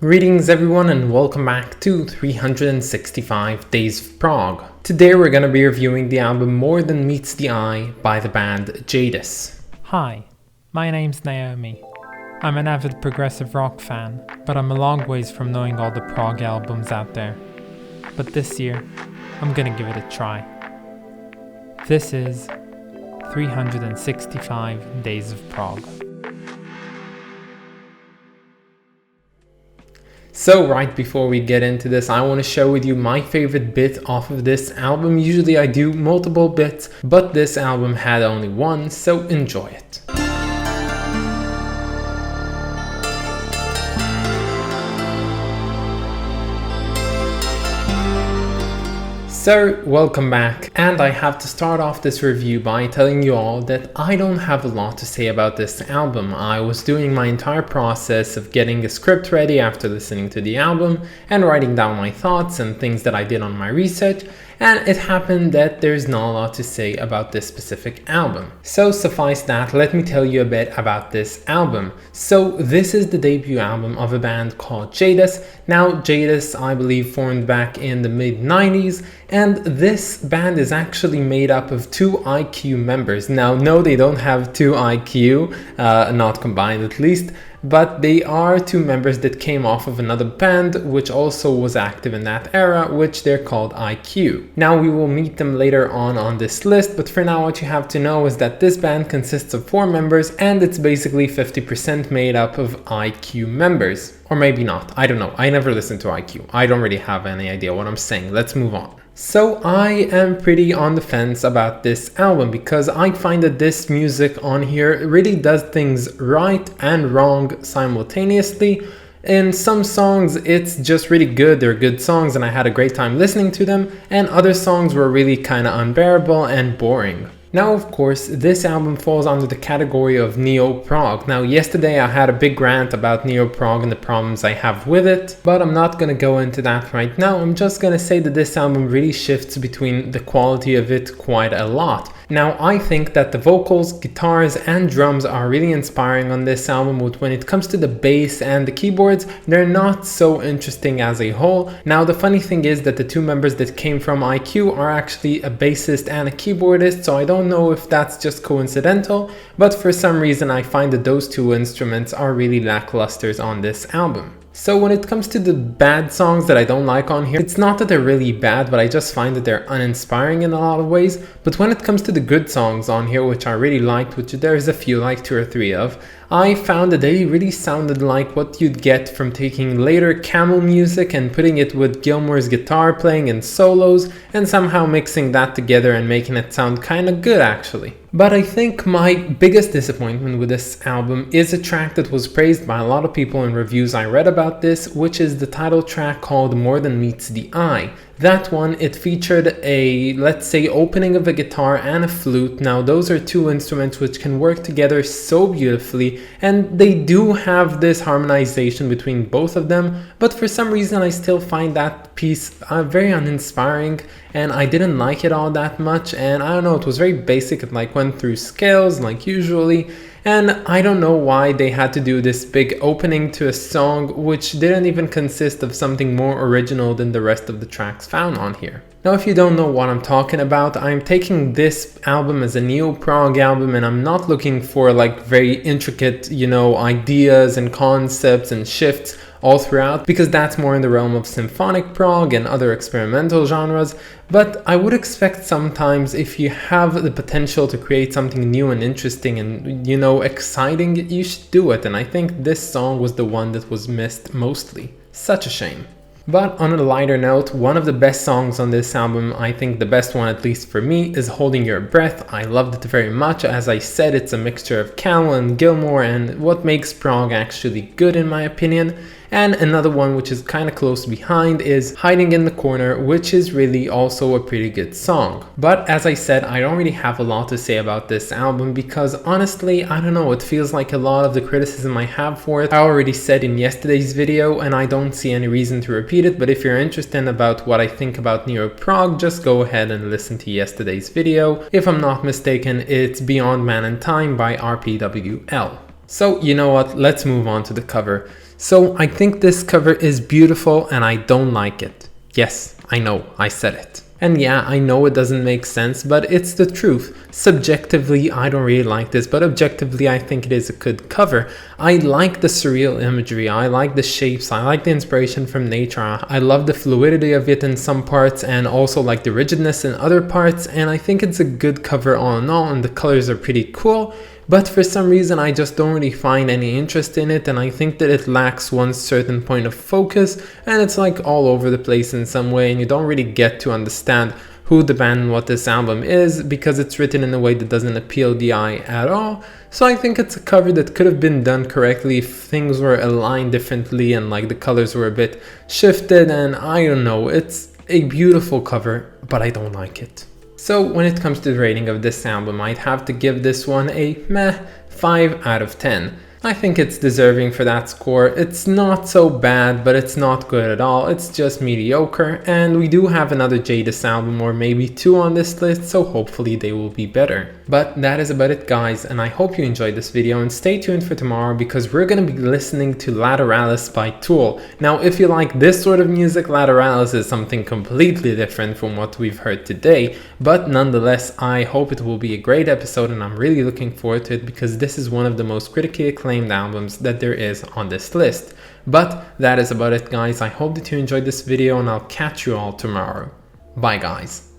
Greetings everyone and welcome back to 365 Days of Prog. Today we're going to be reviewing the album More Than Meets the Eye by the band Jadis. Hi, my name's Naomi. I'm an avid progressive rock fan, but I'm a long ways from knowing all the prog albums out there. But this year, I'm gonna give it a try. This is 365 Days of Prog. So right before we get into this, I want to share with you my favorite bit off of this album. Usually I do multiple bits, but this album had only one, so enjoy it. So, welcome back, and I have to start off this review by telling you all that I don't have a lot to say about this album. I was doing my entire process of getting a script ready after listening to the album and writing down my thoughts and things that I did on my research, and it happened that there's not a lot to say about this specific album. So suffice that, let me tell you a bit about this album. So this is the debut album of a band called Jadis. Now Jadis, I believe, formed back in the mid-90s, and this band is actually made up of two IQ members. Now no, they don't have two IQ, not combined at least, but they are two members that came off of another band which also was active in that era, which they're called IQ. Now we will meet them later on this list, but for now what you have to know is that this band consists of 4 members and it's basically 50% made up of IQ members. Or maybe not, I don't know, I never listened to IQ. I don't really have any idea what I'm saying. Let's move on. So I am pretty on the fence about this album because I find that this music on here really does things right and wrong simultaneously. In some songs it's just really good, they're good songs and I had a great time listening to them, and other songs were really kind of unbearable and boring. Now, of course, this album falls under the category of neo-prog. Now, yesterday I had a big rant about neo-prog and the problems I have with it, but I'm not gonna go into that right now. I'm just gonna say that this album really shifts between the quality of it quite a lot. Now, I think that the vocals, guitars, and drums are really inspiring on this album, but when it comes to the bass and the keyboards, they're not so interesting as a whole. Now, the funny thing is that the 2 members that came from IQ are actually a bassist and a keyboardist, so I don't know if that's just coincidental, but for some reason I find that those 2 instruments are really lackluster on this album. So when it comes to the bad songs that I don't like on here, it's not that they're really bad, but I just find that they're uninspiring in a lot of ways. But when it comes to the good songs on here, which I really liked, which there's a few, like 2 or 3 of, I found that they really sounded like what you'd get from taking later Camel music and putting it with Gilmour's guitar playing and solos and somehow mixing that together and making it sound kind of good actually. But I think my biggest disappointment with this album is a track that was praised by a lot of people in reviews I read about this, which is the title track called More Than Meets the Eye. That one, it featured a, let's say, opening of a guitar and a flute. Now those are 2 instruments which can work together so beautifully, and they do have this harmonization between both of them, but for some reason I still find that piece very uninspiring and I didn't like it all that much, and I don't know, it was very basic. It like went through scales like usually, and I don't know why they had to do this big opening to a song which didn't even consist of something more original than the rest of the tracks found on here. Now, if you don't know what I'm talking about, I'm taking this album as a neo-prog album and I'm not looking for like very intricate, ideas and concepts and shifts all throughout, because that's more in the realm of symphonic prog and other experimental genres. But I would expect sometimes if you have the potential to create something new and interesting and, exciting, you should do it. And I think this song was the one that was missed mostly. Such a shame. But on a lighter note, one of the best songs on this album, I think the best one at least for me, is Holding Your Breath. I loved it very much. As I said, it's a mixture of Camel and Gilmour and what makes prog actually good in my opinion. And another one which is kind of close behind is Hiding in the Corner, which is really also a pretty good song. But as I said, I don't really have a lot to say about this album because honestly, I don't know, it feels like a lot of the criticism I have for it I already said in yesterday's video and I don't see any reason to repeat it. But if you're interested about what I think about neo-prog, just go ahead and listen to yesterday's video. If I'm not mistaken, it's Beyond Man and Time by RPWL. So you know what, let's move on to the cover. So I think this cover is beautiful and I don't like it. Yes, I know, I said it. And yeah, I know it doesn't make sense, but it's the truth. Subjectively, I don't really like this, but objectively, I think it is a good cover. I like the surreal imagery, I like the shapes, I like the inspiration from nature, I love the fluidity of it in some parts and also like the rigidness in other parts, and I think it's a good cover all in all, and the colors are pretty cool. But for some reason I just don't really find any interest in it, and I think that it lacks one certain point of focus, and it's like all over the place in some way, and you don't really get to understand who the band and what this album is because it's written in a way that doesn't appeal the eye at all. So I think it's a cover that could have been done correctly if things were aligned differently and like the colors were a bit shifted, and I don't know, it's a beautiful cover, but I don't like it. So when it comes to the rating of this album, I'd have to give this one a meh 5 out of 10. I think it's deserving for that score. It's not so bad, but it's not good at all. It's just mediocre, and we do have another Jadis album or maybe two on this list, so hopefully they will be better. But that is about it, guys, and I hope you enjoyed this video, and stay tuned for tomorrow because we're going to be listening to Lateralis by Tool. Now, if you like this sort of music, Lateralis is something completely different from what we've heard today, but nonetheless, I hope it will be a great episode, and I'm really looking forward to it because this is one of the most critically acclaimed albums that there is on this list. But that is about it, guys. I hope that you enjoyed this video, and I'll catch you all tomorrow. Bye, guys.